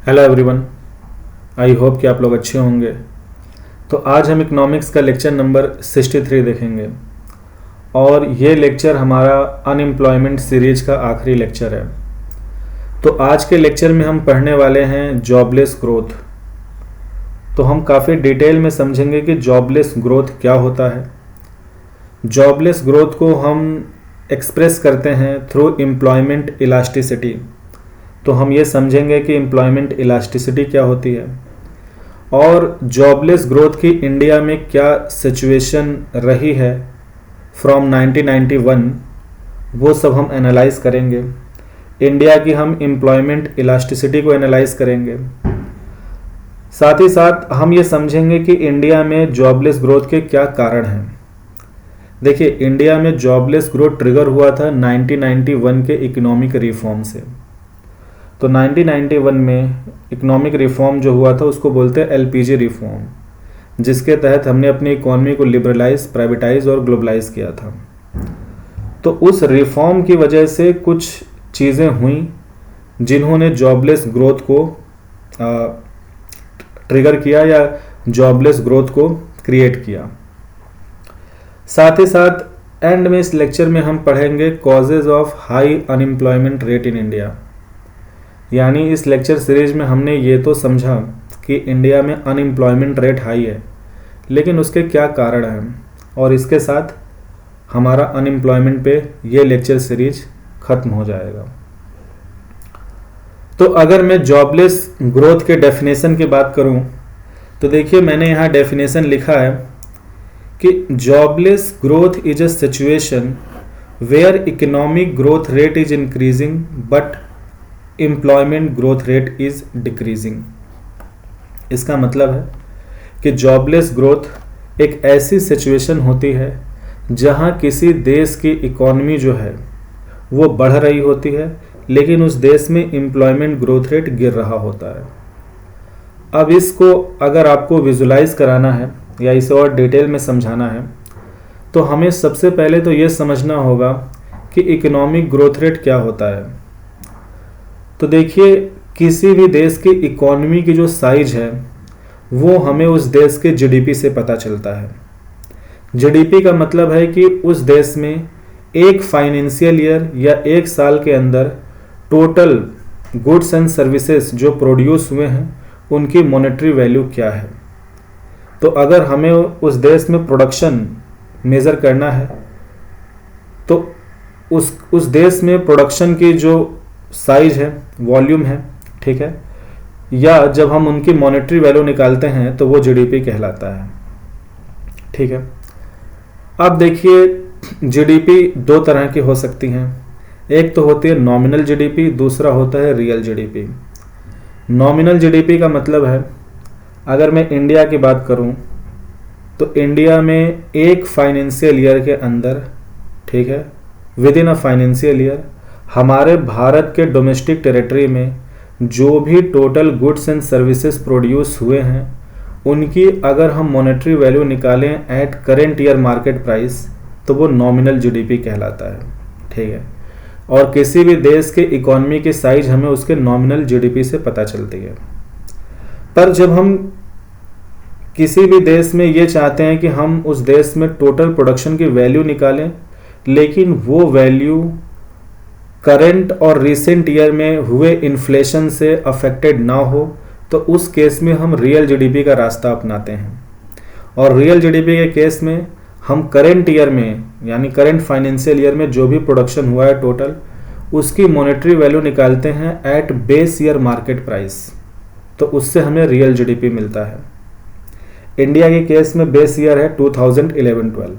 Hello everyone. I hope कि आप लोग अच्छे होंगे। तो आज हम इकोनॉमिक्स का लेक्चर नंबर 63 देखेंगे और ये लेक्चर हमारा अनएम्प्लॉयमेंट सीरीज का आखिरी लेक्चर है। तो आज के लेक्चर में हम पढ़ने वाले हैं जॉबलेस ग्रोथ। तो हम काफ़ी डिटेल में समझेंगे कि जॉबलेस ग्रोथ क्या होता है। जॉबलेस ग्रोथ को हम एक्सप्रेस करते हैं थ्रू एम्प्लॉयमेंट इलास्टिसिटी। तो हम ये समझेंगे कि एम्प्लॉयमेंट इलास्टिसिटी क्या होती है और जॉबलेस ग्रोथ की इंडिया में क्या सिचुएशन रही है फ्रॉम 1991, वो सब हम एनालाइज करेंगे। इंडिया की हम एम्प्लॉयमेंट इलास्टिसिटी को एनालाइज करेंगे। साथ ही साथ हम ये समझेंगे कि इंडिया में जॉबलेस ग्रोथ के क्या कारण हैं। देखिए, इंडिया में जॉबलेस ग्रोथ ट्रिगर हुआ था 1991 के इकोनॉमिक रिफॉर्म से। तो 1991 में इकोनॉमिक रिफॉर्म जो हुआ था उसको बोलते हैं एलपीजी रिफॉर्म, जिसके तहत हमने अपनी इकोनॉमी को लिबरलाइज, प्राइवेटाइज और ग्लोबलाइज किया था। तो उस रिफॉर्म की वजह से कुछ चीज़ें हुई जिन्होंने जॉबलेस ग्रोथ को ट्रिगर किया या जॉबलेस ग्रोथ को क्रिएट किया। साथ ही साथ एंड में इस लेक्चर में हम पढ़ेंगे causes of high unemployment rate in India. यानी इस लेक्चर सीरीज में हमने ये तो समझा कि इंडिया में अनएम्प्लॉयमेंट रेट हाई है, लेकिन उसके क्या कारण हैं, और इसके साथ हमारा अनएम्प्लॉयमेंट पे ये लेक्चर सीरीज खत्म हो जाएगा। तो अगर मैं जॉबलेस ग्रोथ के डेफिनेशन की बात करूं तो देखिए, मैंने यहाँ डेफिनेशन लिखा है कि jobless growth is a situation where economic growth rate is increasing but employment growth rate is decreasing. इसका मतलब है कि जॉबलेस ग्रोथ एक ऐसी सिचुएशन होती है जहां किसी देश की इकोनॉमी जो है वो बढ़ रही होती है, लेकिन उस देश में एम्प्लॉयमेंट ग्रोथ रेट गिर रहा होता है। अब इसको अगर आपको विजुलाइज कराना है या इसे और डिटेल में समझाना है तो हमें सबसे पहले तो ये समझना होगा कि इकोनॉमिक ग्रोथ रेट क्या होता है। तो देखिए, किसी भी देश की इकोनॉमी की जो साइज है वो हमें उस देश के जीडीपी से पता चलता है। जीडीपी का मतलब है कि उस देश में एक फाइनेंशियल ईयर या एक साल के अंदर टोटल गुड्स एंड सर्विसेज जो प्रोड्यूस हुए हैं उनकी मॉनेटरी वैल्यू क्या है। तो अगर हमें उस देश में प्रोडक्शन मेज़र करना है तो उस देश में प्रोडक्शन की जो साइज है, वॉल्यूम है, ठीक है, या जब हम उनकी मॉनेटरी वैल्यू निकालते हैं तो वो जीडीपी कहलाता है। ठीक है। अब देखिए, जीडीपी दो तरह की हो सकती हैं। एक तो होती है नॉमिनल जीडीपी, दूसरा होता है रियल जीडीपी। नॉमिनल जीडीपी का मतलब है, अगर मैं इंडिया की बात करूं तो इंडिया में एक फाइनेंशियल ईयर के अंदर, ठीक है, within a financial year हमारे भारत के डोमेस्टिक टेरिटरी में जो भी total goods and services produce हुए हैं उनकी अगर हम मॉनेटरी वैल्यू निकालें at current year market price तो वो नॉमिनल जीडीपी कहलाता है। ठीक है। और किसी भी देश के इकोनॉमी की साइज हमें उसके नॉमिनल जीडीपी से पता चलती है। पर जब हम किसी भी देश में ये चाहते हैं कि हम उस देश में टोटल प्रोडक्शन की वैल्यू निकालें, लेकिन वो वैल्यू करंट और रिसेंट ईयर में हुए इन्फ्लेशन से अफेक्टेड ना हो, तो उस केस में हम रियल जीडीपी का रास्ता अपनाते हैं। और रियल जीडीपी के केस में हम करंट ईयर में यानी करंट फाइनेंशियल ईयर में जो भी प्रोडक्शन हुआ है टोटल, उसकी मॉनेटरी वैल्यू निकालते हैं at base year market price. तो उससे हमें रियल जीडीपी मिलता है। इंडिया के केस में बेस ईयर है 2011-12।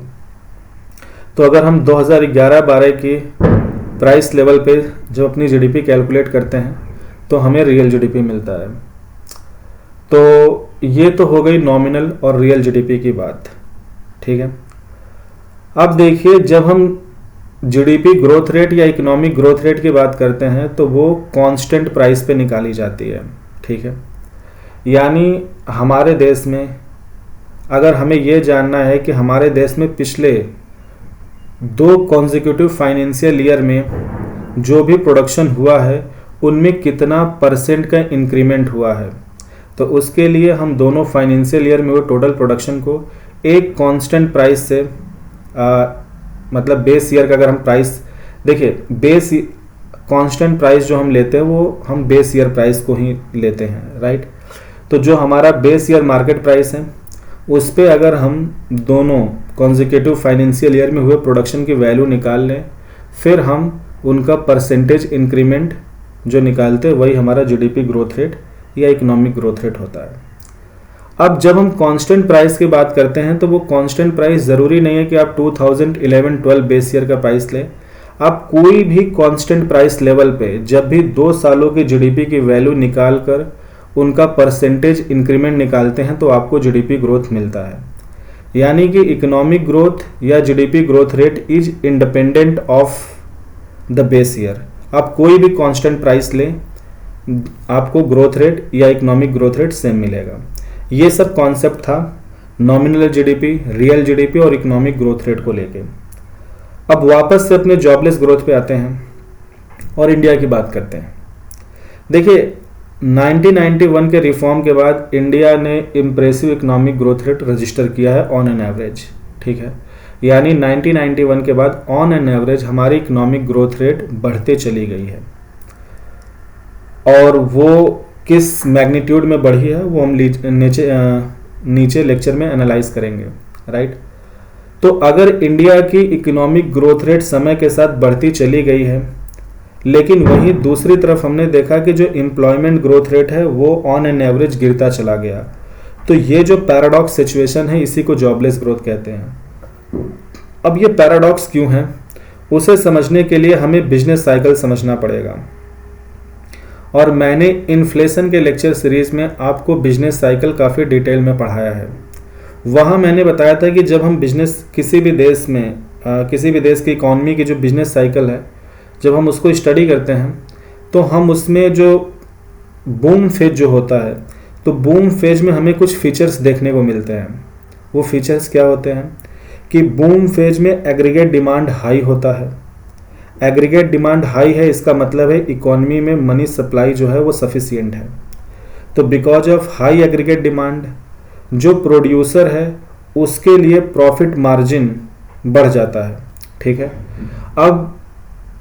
तो अगर हम 2011-12 की प्राइस लेवल पे जब अपनी जीडीपी कैलकुलेट करते हैं तो हमें रियल जीडीपी मिलता है। तो ये तो हो गई नॉमिनल और रियल जीडीपी की बात। ठीक है। अब देखिए, जब हम जीडीपी ग्रोथ रेट या इकोनॉमिक ग्रोथ रेट की बात करते हैं तो वो कांस्टेंट प्राइस पे निकाली जाती है। ठीक है। यानी हमारे देश में अगर हमें ये जानना है कि हमारे देश में पिछले 2 कॉन्जिक्यूटिव फाइनेंशियल ईयर में जो भी प्रोडक्शन हुआ है उनमें कितना परसेंट का इंक्रीमेंट हुआ है। तो उसके लिए हम दोनों फाइनेंशियल ईयर में वो टोटल प्रोडक्शन को एक कांस्टेंट प्राइस से मतलब बेस ईयर का अगर हम प्राइस देखिए, बेस कांस्टेंट प्राइस जो हम लेते हैं वो हम बेस ईयर प्राइस को ही लेते हैं, राइट। तो जो हमारा बेस ईयर मार्केट प्राइस है उस पे अगर हम दोनों कॉन्जिक्यूटिव फाइनेंशियल ईयर में हुए प्रोडक्शन की वैल्यू निकाल लें, फिर हम उनका परसेंटेज इंक्रीमेंट जो निकालते हैं वही हमारा जीडीपी ग्रोथ रेट या इकोनॉमिक ग्रोथ रेट होता है। अब जब हम कांस्टेंट प्राइस की बात करते हैं तो वो कांस्टेंट प्राइस ज़रूरी नहीं है कि आप 2011-12 बेस ईयर का प्राइस लें। आप कोई भी कांस्टेंट प्राइस लेवल पे जब भी 2 सालों की जीडीपी की वैल्यू निकाल कर उनका परसेंटेज इंक्रीमेंट निकालते हैं तो आपको जीडीपी ग्रोथ मिलता है। यानी कि इकोनॉमिक ग्रोथ या GDP growth rate is independent of the base year. आप कोई भी कांस्टेंट प्राइस लें, आपको ग्रोथ रेट या इकोनॉमिक ग्रोथ रेट सेम मिलेगा। ये सब कॉन्सेप्ट था नॉमिनल जीडीपी, रियल जीडीपी और इकोनॉमिक ग्रोथ रेट को लेके। अब वापस से अपने जॉबलेस ग्रोथ पे आते हैं और इंडिया की बात करते हैं। देखिए 1991 के रिफॉर्म के बाद इंडिया ने impressive economic growth rate register किया है ऑन एन एवरेज, ठीक है। यानी 1991 के बाद ऑन एन एवरेज हमारी इकोनॉमिक ग्रोथ रेट बढ़ते चली गई है, और वो किस मैग्नीट्यूड में बढ़ी है वो हम नीचे लेक्चर में एनालाइज करेंगे, राइट। तो अगर इंडिया की इकोनॉमिक ग्रोथ रेट समय के साथ बढ़ती चली गई है, लेकिन वहीं दूसरी तरफ हमने देखा कि जो एम्प्लॉयमेंट ग्रोथ रेट है वो ऑन एन एवरेज गिरता चला गया, तो ये जो पैराडॉक्स सिचुएशन है इसी को जॉबलेस ग्रोथ कहते हैं। अब ये पैराडॉक्स क्यों है, उसे समझने के लिए हमें बिजनेस साइकिल समझना पड़ेगा। और मैंने इन्फ्लेशन के लेक्चर सीरीज में आपको बिजनेस साइकिल काफ़ी डिटेल में पढ़ाया है। वहाँ मैंने बताया था कि जब हम बिजनेस किसी भी देश में किसी भी देश की इकॉनमी की जो बिजनेस साइकिल है जब हम उसको स्टडी करते हैं तो हम उसमें जो बूम फेज जो होता है, तो बूम फेज में हमें कुछ फीचर्स देखने को मिलते हैं। वो फीचर्स क्या होते हैं कि बूम फेज में एग्रीगेट डिमांड हाई होता है। एग्रीगेट डिमांड हाई है इसका मतलब है इकॉनमी में मनी सप्लाई जो है वो सफिशिएंट है। तो because of high aggregate demand जो प्रोड्यूसर है उसके लिए प्रॉफिट मार्जिन बढ़ जाता है, ठीक है। अब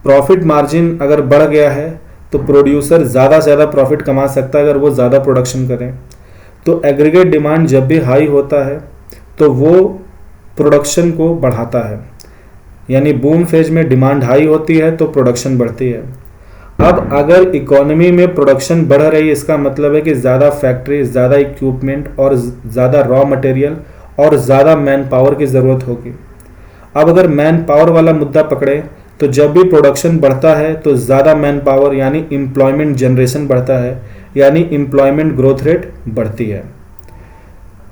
प्रॉफिट मार्जिन अगर बढ़ गया है तो प्रोड्यूसर ज़्यादा से ज़्यादा प्रॉफिट कमा सकता है अगर वो ज़्यादा प्रोडक्शन करें। तो एग्रीगेट डिमांड जब भी हाई होता है तो वो प्रोडक्शन को बढ़ाता है, यानी बूम फेज में डिमांड हाई होती है तो प्रोडक्शन बढ़ती है। अब अगर इकोनॉमी में प्रोडक्शन बढ़ रही है इसका मतलब है कि ज़्यादा फैक्ट्री, ज़्यादा इक्विपमेंट और ज़्यादा रॉ मटेरियल और ज़्यादा मैन पावर की ज़रूरत होगी। अब अगर मैन पावर वाला मुद्दा पकड़े तो जब भी प्रोडक्शन बढ़ता है तो ज़्यादा मैन पावर यानी एम्प्लॉयमेंट जनरेशन बढ़ता है, यानी एम्प्लॉयमेंट ग्रोथ रेट बढ़ती है।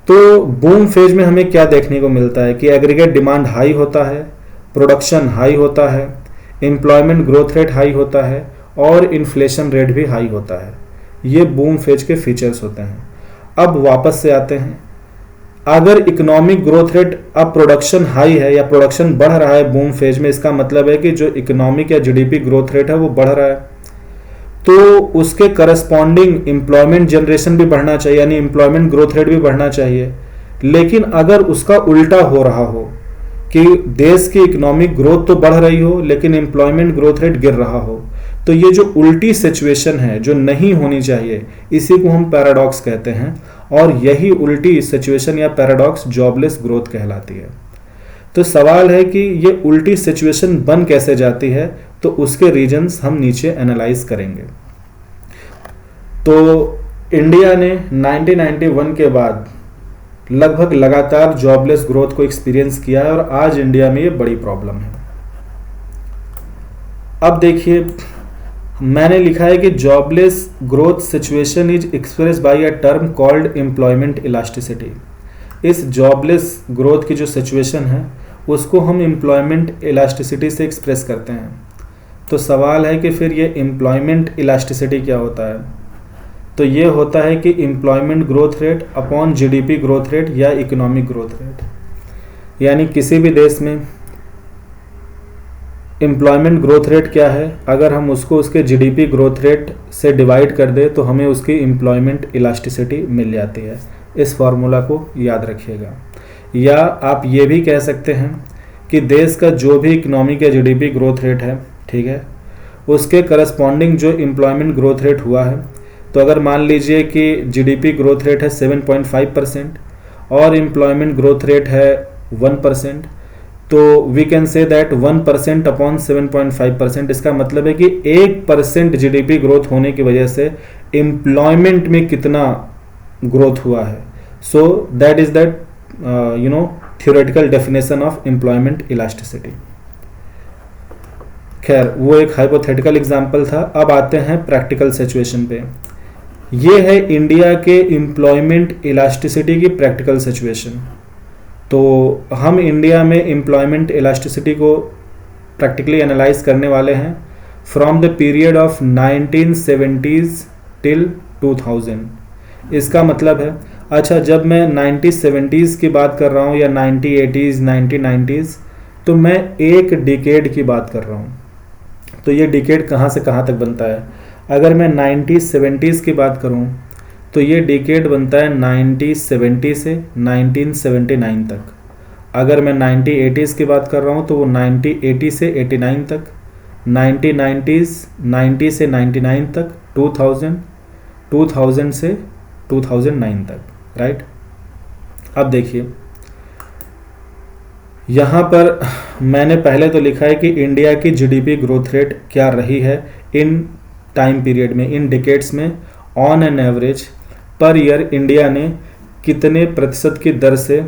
तो बूम फेज में हमें क्या देखने को मिलता है कि एग्रीगेट डिमांड हाई होता है, प्रोडक्शन हाई होता है, एम्प्लॉयमेंट ग्रोथ रेट हाई होता है और इन्फ्लेशन रेट भी हाई होता है। ये बूम फेज के फीचर्स होते हैं। अब वापस से आते हैं, अगर इकोनॉमिक ग्रोथ रेट अब प्रोडक्शन हाई है या प्रोडक्शन बढ़ रहा है बूम फेज में, इसका मतलब है कि जो इकोनॉमिक या जीडीपी ग्रोथ रेट है वो बढ़ रहा है, तो उसके करस्पॉन्डिंग एम्प्लॉयमेंट जनरेशन भी बढ़ना चाहिए, यानी एम्प्लॉयमेंट ग्रोथ रेट भी बढ़ना चाहिए। लेकिन अगर उसका उल्टा हो रहा हो कि देश की इकोनॉमिक ग्रोथ तो बढ़ रही हो लेकिन एम्प्लॉयमेंट ग्रोथ रेट गिर रहा हो, तो ये जो उल्टी सिचुएशन है जो नहीं होनी चाहिए इसी को हम पैराडॉक्स कहते हैं, और यही उल्टी सिचुएशन या पैराडॉक्स जॉबलेस ग्रोथ कहलाती है। तो सवाल है कि ये उल्टी सिचुएशन बन कैसे जाती है, तो उसके रीजंस हम नीचे एनालाइज करेंगे। तो इंडिया ने 1991 के बाद लगभग लगातार जॉबलेस ग्रोथ को एक्सपीरियंस किया है और आज इंडिया में ये बड़ी प्रॉब्लम है। अब देखिए मैंने लिखा है कि jobless growth situation is express bye a term called employment elasticity. इस जॉबलेस ग्रोथ की जो सिचुएशन है उसको हम एम्प्लॉयमेंट इलास्टिसिटी से एक्सप्रेस करते हैं। तो सवाल है कि फिर ये एम्प्लॉयमेंट इलास्टिसिटी क्या होता है, तो ये होता है कि employment growth rate upon GDP growth rate या इकोनॉमिक ग्रोथ रेट। यानी किसी भी देश में एम्प्लॉयमेंट ग्रोथ रेट क्या है, अगर हम उसको उसके जीडीपी ग्रोथ रेट से डिवाइड कर दें तो हमें उसकी एम्प्लॉयमेंट इलास्टिसिटी मिल जाती है। इस फार्मूला को याद रखिएगा। या आप ये भी कह सकते हैं कि देश का जो भी इकोनॉमी का जीडीपी ग्रोथ रेट है, ठीक है, उसके करस्पॉन्डिंग जो एम्प्लॉयमेंट ग्रोथ रेट हुआ है, तो अगर मान लीजिए कि जीडीपी ग्रोथ रेट है 7.5% और एम्प्लॉयमेंट ग्रोथ रेट है 1%, तो we can say that 1% upon 7.5%, इसका मतलब है कि 1% जीडीपी ग्रोथ होने की वजह से एम्प्लॉयमेंट में कितना ग्रोथ हुआ है। So that is that theoretical definition of employment elasticity. खैर वो एक हाइपोथेटिकल एग्जाम्पल था। अब आते हैं प्रैक्टिकल सिचुएशन पे। ये है इंडिया के एम्प्लॉयमेंट इलास्टिसिटी की प्रैक्टिकल सिचुएशन। तो हम इंडिया में एम्प्लॉयमेंट इलास्टिसिटी को प्रैक्टिकली एनालाइज करने वाले हैं from the period of 1970s till 2000। इसका मतलब है, अच्छा जब मैं 1970s की बात कर रहा हूँ या 1980s 1990s, तो मैं एक डिकेड की बात कर रहा हूँ। तो ये डिकेड कहाँ से कहाँ तक बनता है? अगर मैं 1970s की बात करूँ तो ये डिकेड बनता है 1970 से 1979 तक। अगर मैं 1980s की बात कर रहा हूँ तो वो 1980 से 89 तक, 1990s 90 से 99 तक, 2000 से 2009 तक, राइट। अब देखिए यहाँ पर मैंने पहले तो लिखा है कि इंडिया की जीडीपी ग्रोथ रेट क्या रही है इन टाइम पीरियड में, इन डिकेड्स में, on an average per year India ने कितने प्रतिशत की दर से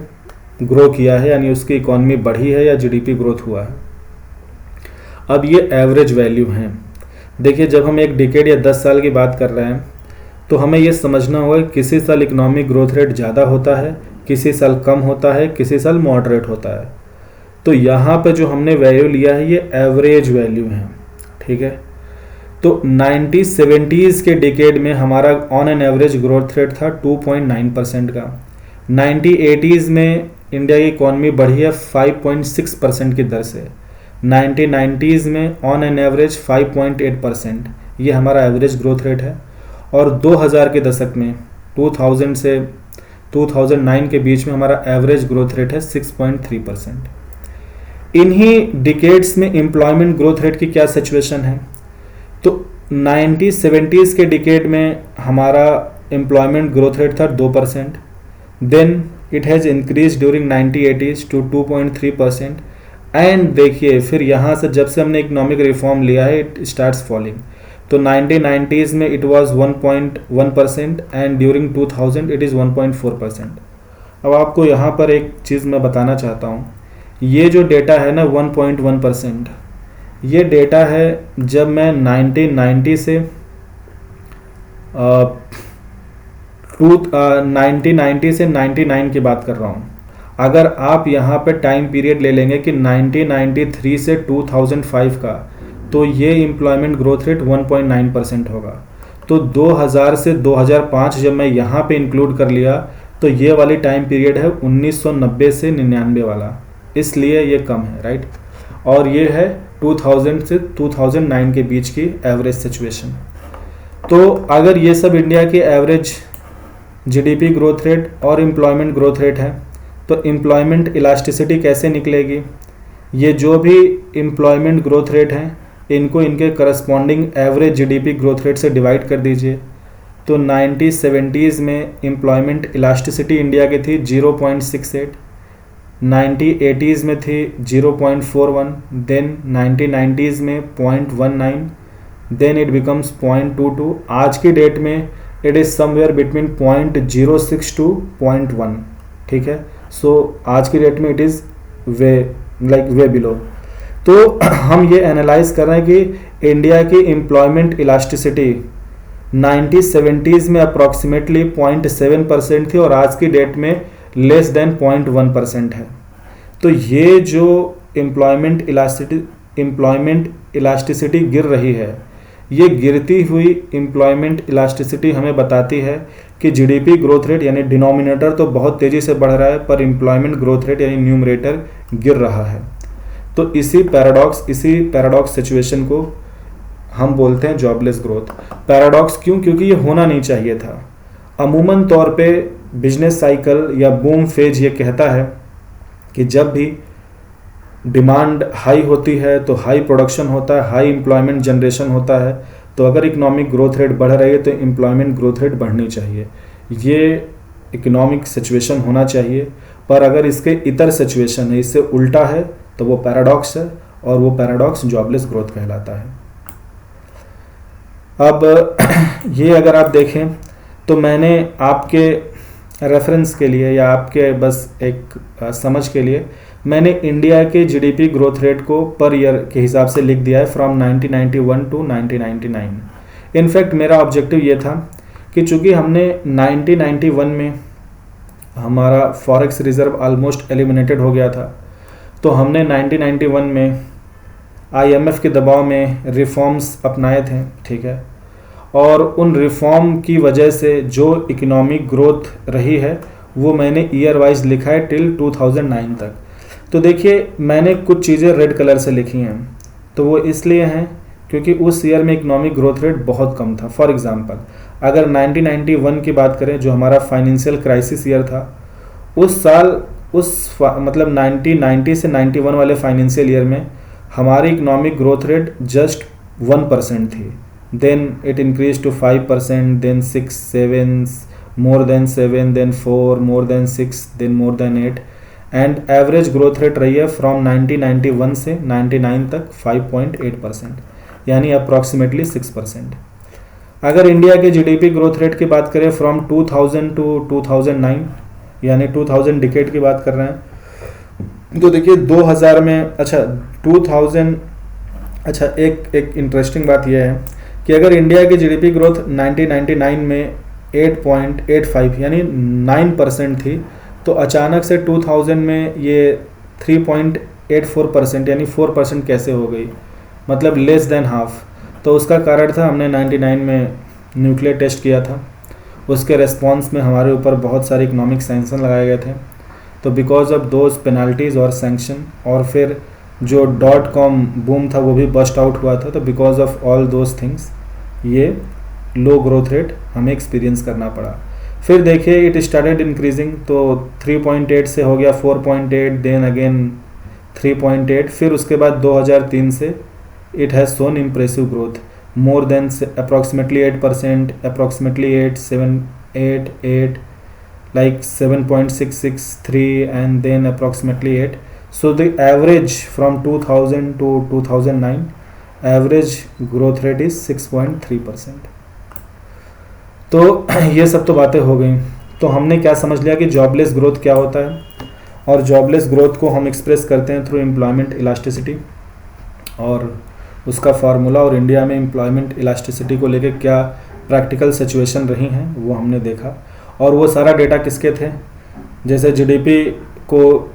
ग्रो किया है, यानी उसकी इकॉनमी बढ़ी है या जीडीपी ग्रोथ हुआ है। अब ये एवरेज वैल्यू हैं। देखिए जब हम एक डिकेड या 10 साल की बात कर रहे हैं तो हमें ये समझना होगा कि किसी साल इकोनॉमिक ग्रोथ रेट ज़्यादा होता है, किसी साल कम होता है, किसी साल मॉडरेट होता है। तो यहाँ पे जो हमने वैल्यू लिया है ये एवरेज वैल्यू है, ठीक है। तो 1970s के डिकेड में हमारा on an average growth rate था 2.9% का। 1980s में इंडिया की इकॉनमी बढ़ी है 5.6% की दर से। 1990s में ऑन एन एवरेज 5.8%, ये हमारा एवरेज ग्रोथ रेट है। और 2000 के दशक में 2000 से 2009 के बीच में हमारा एवरेज ग्रोथ रेट है 6.3%। इन्हीं डिकेड्स में एम्प्लॉयमेंट ग्रोथ रेट की क्या सिचुएशन है? तो 1970s के डिकेड में हमारा एम्प्लॉयमेंट ग्रोथ रेट था 2%, then it has increase during 1980s to 2.3%। And देखिए फिर यहाँ से जब से हमने इकोनॉमिक रिफॉर्म लिया है इट स्टार्ट्स फॉलिंग। तो 1990s में it was 1.1% and during 2000 it is 1.4%। अब आपको यहाँ पर एक चीज़ मैं बताना चाहता हूँ, ये जो डेटा है ना 1.1%, ये डेटा है जब मैं 1990 से 1990 से 99 की बात कर रहा हूँ। अगर आप यहाँ पे टाइम पीरियड ले लेंगे कि 1993 से 2005 का, तो ये एम्प्लॉयमेंट ग्रोथ रेट 1.9% होगा। तो 2000 से 2005 जब मैं यहाँ पे इंक्लूड कर लिया तो ये वाली टाइम पीरियड है 1990 से 99 वाला, इसलिए ये कम है, राइट। और ये है 2000 से 2009 के बीच की एवरेज सिचुएशन। तो अगर ये सब इंडिया की एवरेज जीडीपी ग्रोथ रेट और एम्प्लॉयमेंट ग्रोथ रेट है, तो एम्प्लॉयमेंट इलास्टिसिटी कैसे निकलेगी? ये जो भी एम्प्लॉयमेंट ग्रोथ रेट हैं इनको इनके corresponding average GDP growth rate से डिवाइड कर दीजिए। तो 1970s में एम्प्लॉयमेंट इलास्टिसिटी इंडिया की थी 0.68, 1980s में थी 0.41, देन 1990s में 0.19, देन इट बिकम्स 0.22। आज की डेट में it is somewhere between 0.06 to 0.1, ठीक है। सो आज की डेट में इट इज़ वे बिलो। तो हम ये एनालाइज कर रहे हैं कि इंडिया की एम्प्लॉयमेंट इलास्टिसिटी 1970s में अप्रॉक्सीमेटली 0.7% थी और आज की डेट में लेस देन 0.1% है। तो ये जो एम्प्लॉयमेंट इलास्टिसिटी गिर रही है, ये गिरती हुई एम्प्लॉयमेंट इलास्टिसिटी हमें बताती है कि जीडीपी ग्रोथ रेट यानी डिनोमिनेटर तो बहुत तेज़ी से बढ़ रहा है पर एम्प्लॉयमेंट ग्रोथ रेट यानी न्यूमरेटर गिर रहा है। तो इसी पैराडॉक्स सिचुएशन को हम बोलते हैं जॉबलेस ग्रोथ। पैराडॉक्स क्यों? क्योंकि ये होना नहीं चाहिए था। अमूमन तौर पे बिजनेस साइकिल या बूम फेज ये कहता है कि जब भी डिमांड हाई होती है तो हाई प्रोडक्शन होता है, हाई एम्प्लॉयमेंट जनरेशन होता है। तो अगर इकोनॉमिक ग्रोथ रेट बढ़ रही है तो एम्प्लॉयमेंट ग्रोथ रेट बढ़नी चाहिए, ये इकोनॉमिक सिचुएशन होना चाहिए। पर अगर इसके इतर सिचुएशन है, इससे उल्टा है, तो वो पैराडॉक्स है और वो पैराडॉक्स जॉबलेस ग्रोथ कहलाता है। अब ये अगर आप देखें तो मैंने आपके रेफरेंस के लिए या आपके बस एक समझ के लिए मैंने इंडिया के जीडीपी ग्रोथ रेट को पर ईयर के हिसाब से लिख दिया है फ्रॉम 1991 टू 1999। इनफैक्ट मेरा ऑब्जेक्टिव ये था कि चूंकि हमने 1991 में हमारा फॉरेक्स रिजर्व ऑलमोस्ट एलिमिनेटेड हो गया था, तो हमने 1991 में आईएमएफ के दबाव में रिफॉर्म्स अपनाए थे, ठीक है। और उन रिफॉर्म की वजह से जो इकोनॉमिक ग्रोथ रही है वो मैंने ईयर वाइज लिखा है टिल 2009 तक। तो देखिए मैंने कुछ चीज़ें रेड कलर से लिखी हैं, तो वो इसलिए हैं क्योंकि उस ईयर में इकोनॉमिक ग्रोथ रेट बहुत कम था। फॉर एग्जांपल अगर 1991 की बात करें जो हमारा फाइनेंशियल क्राइसिस ईयर था, उस साल मतलब 1990 से 91 वाले फाइनेंशियल ईयर में हमारी इकोनॉमिक ग्रोथ रेट जस्ट 1% थी। Then it increase to 5%, then 6, 7, more than 7, then 4, more than 6, then more than 8 and average growth rate रही है फ्रॉम 1991 से 99 तक 5.8%, यानी अप्रॉक्सीमेटली 6%। अगर इंडिया के जीडीपी ग्रोथ रेट की बात करें फ्रॉम 2000 टू 2009, यानी 2000 डिकेड की बात कर रहे हैं, तो देखिए 2000 में एक इंटरेस्टिंग बात यह है कि अगर इंडिया की जीडीपी ग्रोथ 1999 में 8.85 यानी 9% थी, तो अचानक से 2000 में ये 3.84% यानी 4% कैसे हो गई, मतलब लेस देन हाफ। तो उसका कारण था हमने 99 में न्यूक्लियर टेस्ट किया था, उसके रेस्पॉन्स में हमारे ऊपर बहुत सारे इकोनॉमिक सैंक्शन लगाए गए थे। तो बिकॉज ऑफ दोज पेनल्टीज़ और सैंक्शन, और फिर जो .com बूम था वो भी बस्ट आउट हुआ था, तो because of all those things ये लो ग्रोथ रेट हमें एक्सपीरियंस करना पड़ा। फिर देखिए इट स्टार्टेड इंक्रीजिंग, तो 3.8 से हो गया 4.8, देन अगेन 3.8, फिर उसके बाद 2003 से it has shown impressive growth more than approximately 8%, approximately 8, 7, 8, like 7.663 and then approximately 8. So the average from 2000 to 2009 average growth rate is 6.3%. तो ये सब तो बातें हो गई। तो हमने क्या समझ लिया कि जॉबलेस ग्रोथ क्या होता है, और जॉबलेस ग्रोथ को हम एक्सप्रेस करते हैं थ्रू एम्प्लॉयमेंट इलास्टिसिटी, और उसका फार्मूला और इंडिया में एम्प्लॉयमेंट इलास्टिसिटी को लेकर क्या प्रैक्टिकल सिचुएशन रही हैं वो हमने देखा। और वो सारा डेटा किसके थे, जैसे जीडीपी को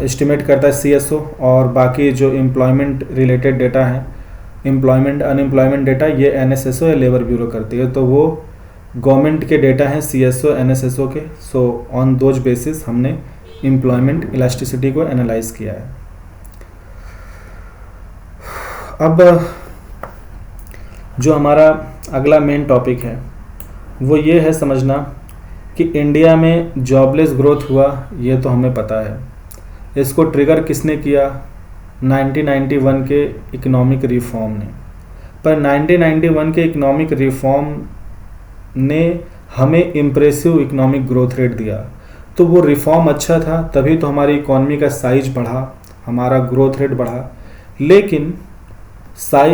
एस्टिमेट करता है सीएसओ, और बाकी जो एम्प्लॉयमेंट रिलेटेड डेटा है, एम्प्लॉयमेंट अनएम्प्लॉयमेंट डेटा, ये एनएसएसओ या लेबर ब्यूरो करती है। तो वो गवर्नमेंट के डेटा हैं सीएसओ एनएसएसओ के। सो ऑन दोज बेसिस हमने एम्प्लॉयमेंट इलास्टिसिटी को एनालाइज किया है। अब जो हमारा अगला मेन टॉपिक है वो ये है समझना कि इंडिया में जॉबलेस ग्रोथ हुआ, ये तो हमें पता है। इसको ट्रिगर किसने किया, 1991 के इकोनॉमिक रिफॉर्म ने। पर 1991 के इकोनॉमिक रिफॉर्म ने हमें इम्प्रेसिव इकोनॉमिक ग्रोथ रेट दिया। तो वो रिफॉर्म अच्छा था, तभी तो हमारी इकोनॉमी का साइज बढ़ा, हमारा ग्रोथ रेट बढ़ा। लेकिन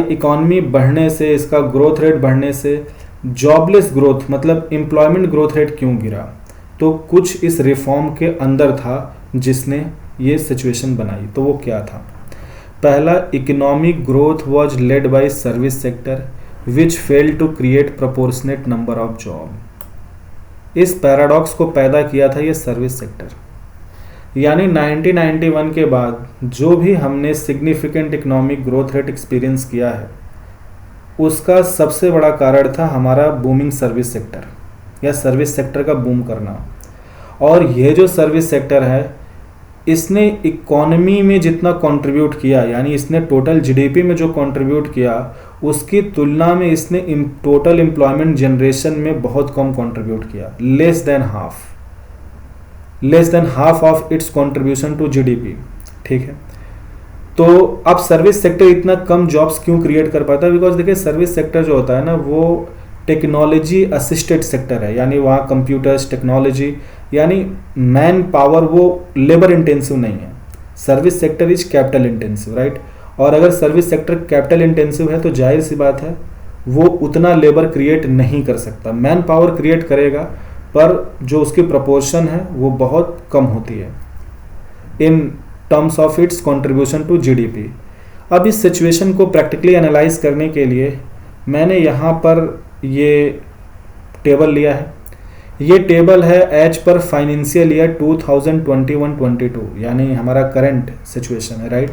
इकोनॉमी बढ़ने से, इसका ग्रोथ रेट बढ़ने से जॉबलेस ग्रोथ मतलब एम्प्लॉयमेंट ग्रोथ रेट क्यों गिरा, तो कुछ इस रिफॉर्म के अंदर था जिसने ये सिचुएशन बनाई। तो वो क्या था, पहला, economic growth was led by service sector which failed to create proportionate number of job. इस पैराडॉक्स को पैदा किया था ये सर्विस सेक्टर। यानी 1991 के बाद जो भी हमने significant economic growth rate experience किया है, उसका सबसे बड़ा कारण था हमारा बूमिंग सर्विस सेक्टर या सर्विस सेक्टर का बूम करना। और ये जो सर्विस सेक्टर है इसने इकोनॉमी में जितना कंट्रीब्यूट किया, यानी इसने टोटल जीडीपी में जो कंट्रीब्यूट किया, उसकी तुलना में इसने टोटल एम्प्लॉयमेंट जनरेशन में बहुत कम कंट्रीब्यूट किया, less than half of its contribution to GDP. ठीक है, तो अब सर्विस सेक्टर इतना कम जॉब्स क्यों क्रिएट कर पाता है? बिकॉज देखिए सर्विस सेक्टर जो होता है ना, वो टेक्नोलॉजी असिस्टेड सेक्टर है, यानी वहाँ कंप्यूटर्स, टेक्नोलॉजी, यानी मैन पावर वो लेबर इंटेंसिव नहीं है। Service sector is capital intensive, right. और अगर सर्विस सेक्टर कैपिटल इंटेंसिव है तो जाहिर सी बात है वो उतना लेबर क्रिएट नहीं कर सकता। मैन पावर क्रिएट करेगा पर जो उसकी प्रपोर्शन है वो बहुत कम होती है in terms of its contribution to GDP. अब इस सिचुएशन को प्रैक्टिकली एनालाइज करने के लिए मैंने यहाँ पर ये टेबल लिया है। ये टेबल है एज पर फाइनेंशियल ईयर 2021-22, यानी हमारा करंट सिचुएशन है, राइट।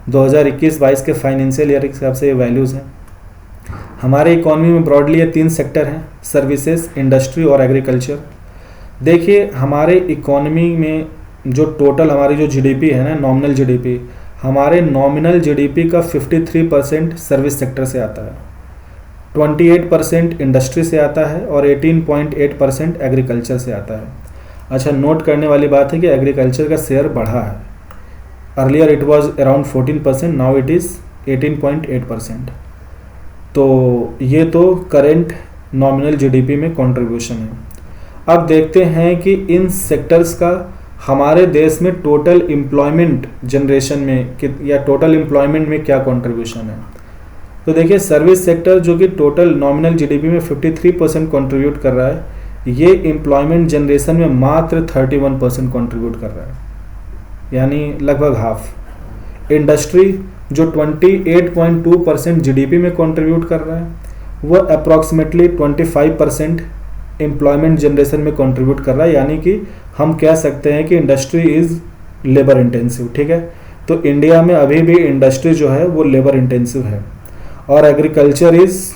2021-22 के फाइनेंशियल ईयर के हिसाब से ये वैल्यूज़ हैं। हमारे इकोनॉमी में ब्रॉडली ये 3 सेक्टर हैं, सर्विसेज, इंडस्ट्री और एग्रीकल्चर। देखिए हमारे इकोनॉमी में जो टोटल हमारी जो जीडीपी है ना, नॉमिनल जीडीपी, हमारे नॉमिनल जीडीपी का 53% सर्विस सेक्टर से आता है, 28% इंडस्ट्री से आता है और 18.8% एग्रीकल्चर से आता है। अच्छा, नोट करने वाली बात है कि एग्रीकल्चर का शेयर बढ़ा है। Earlier it was around 14%, now it is 18.8%। तो ये तो करेंट नॉमिनल जीडीपी में कंट्रीब्यूशन है। अब देखते हैं कि इन सेक्टर्स का हमारे देश में टोटल एम्प्लॉयमेंट जनरेशन में या टोटल एम्प्लॉयमेंट में क्या कंट्रीब्यूशन है। तो देखिए सर्विस सेक्टर जो कि टोटल नॉमिनल जीडीपी में 53% कंट्रीब्यूट कर रहा है, ये एम्प्लॉयमेंट जनरेशन में मात्र 31% कंट्रीब्यूट कर रहा है, यानी लगभग हाफ। इंडस्ट्री जो 28.2% जीडीपी में कंट्रीब्यूट कर रहा है, वो अप्रॉक्सीमेटली 25% एम्प्लॉयमेंट जनरेशन में कंट्रीब्यूट कर रहा है, यानी कि हम कह सकते हैं कि इंडस्ट्री इज़ लेबर इंटेंसिव। ठीक है, तो इंडिया में अभी भी इंडस्ट्री जो है वो लेबर इंटेंसिव है। और agriculture is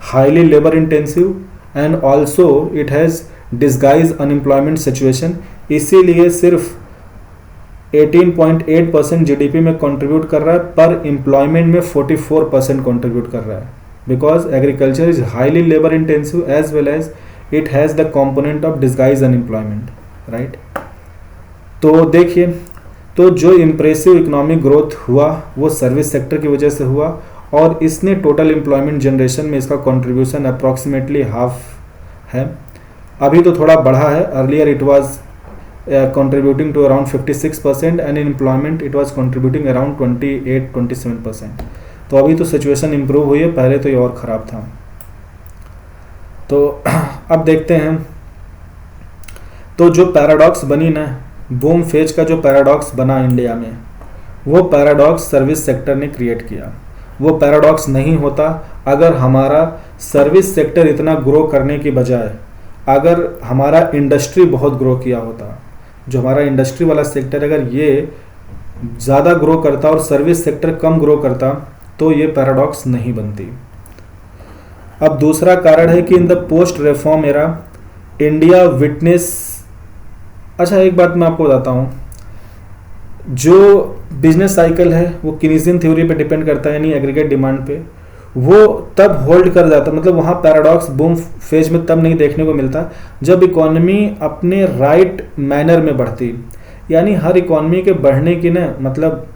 highly labour intensive and also it has disguise unemployment situation. इसीलिए सिर्फ 18.8% जीडीपी में कंट्रीब्यूट कर रहा है, पर एम्प्लॉयमेंट में 44% कंट्रीब्यूट कर रहा है, because agriculture is highly labour intensive as well as it has the component of disguise unemployment, right. तो देखिए, तो जो इम्प्रेसिव इकोनॉमिक ग्रोथ हुआ वो सर्विस सेक्टर की वजह से हुआ, और इसने टोटल एम्प्लॉयमेंट जनरेशन में इसका कंट्रीब्यूशन अप्रॉक्सीमेटली हाफ है। अभी तो थोड़ा बढ़ा है, earlier it was contributing to around 56% and in employment it was contributing around 28-27%। तो अभी तो सिचुएशन इम्प्रूव हुई है, पहले तो ये और ख़राब था। तो अब देखते हैं, तो जो पैराडॉक्स बनी ना, बूम फेज का जो पैराडॉक्स बना इंडिया में, वो पैराडॉक्स सर्विस सेक्टर ने क्रिएट किया। वो पैराडॉक्स नहीं होता अगर हमारा सर्विस सेक्टर इतना ग्रो करने की बजाय अगर हमारा इंडस्ट्री बहुत ग्रो किया होता। जो हमारा इंडस्ट्री वाला सेक्टर अगर ये ज़्यादा ग्रो करता और सर्विस सेक्टर कम ग्रो करता तो ये पैराडॉक्स नहीं बनती। अब दूसरा कारण है कि in the post reform era India witness, अच्छा एक बात मैं आपको बताता हूँ, जो बिजनेस साइकिल है वो कीनेसियन थ्योरी पे डिपेंड करता है, यानी एग्रीगेट डिमांड पे, वो तब होल्ड कर जाता, मतलब वहाँ पैराडॉक्स बूम फेज में तब नहीं देखने को मिलता जब इकोनॉमी अपने राइट मैनर में बढ़ती। यानी हर इकोनॉमी के बढ़ने की ना मतलब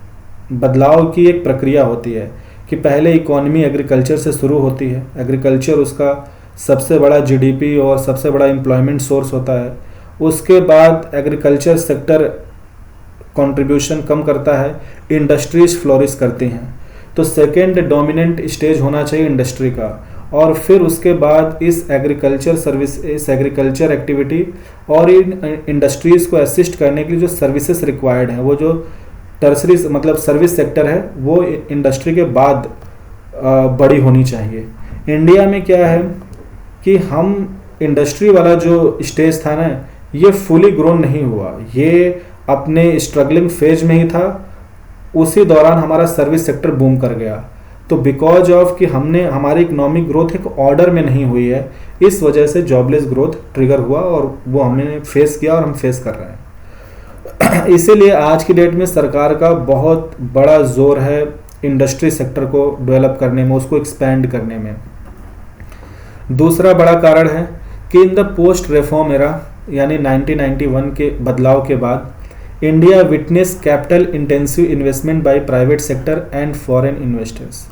बदलाव की एक प्रक्रिया होती है कि पहले इकोनॉमी एग्रीकल्चर से शुरू होती है, एग्रीकल्चर उसका सबसे बड़ा जीडीपी और सबसे बड़ा एम्प्लॉयमेंट सोर्स होता है। उसके बाद एग्रीकल्चर सेक्टर कंट्रीब्यूशन कम करता है, इंडस्ट्रीज फ्लोरिश करती हैं, तो सेकेंड डोमिनेंट स्टेज होना चाहिए इंडस्ट्री का। और फिर उसके बाद इस एग्रीकल्चर सर्विस, इस एग्रीकल्चर एक्टिविटी और इन इंडस्ट्रीज़ को असिस्ट करने के लिए जो सर्विसेज रिक्वायर्ड हैं, वो जो टर्सरी मतलब सर्विस सेक्टर है, वो इंडस्ट्री के बाद बड़ी होनी चाहिए। इंडिया में क्या है कि हम इंडस्ट्री वाला जो स्टेज था ना, ये फुली ग्रोन नहीं हुआ, ये अपने स्ट्रगलिंग फेज में ही था। उसी दौरान हमारा सर्विस सेक्टर बूम कर गया। तो बिकॉज ऑफ कि हमारी इकोनॉमिक ग्रोथ एक ऑर्डर में नहीं हुई है, इस वजह से जॉबलेस ग्रोथ ट्रिगर हुआ और वो हमने फेस किया और हम फेस कर रहे इसीलिए आज की डेट में सरकार का बहुत बड़ा जोर है इंडस्ट्री सेक्टर को डेवलप करने में, उसको एक्सपैंड करने में। दूसरा बड़ा कारण है कि in the post reform era यानी 1991 के बदलाव के बाद India witness capital intensive investment by private sector and foreign investors.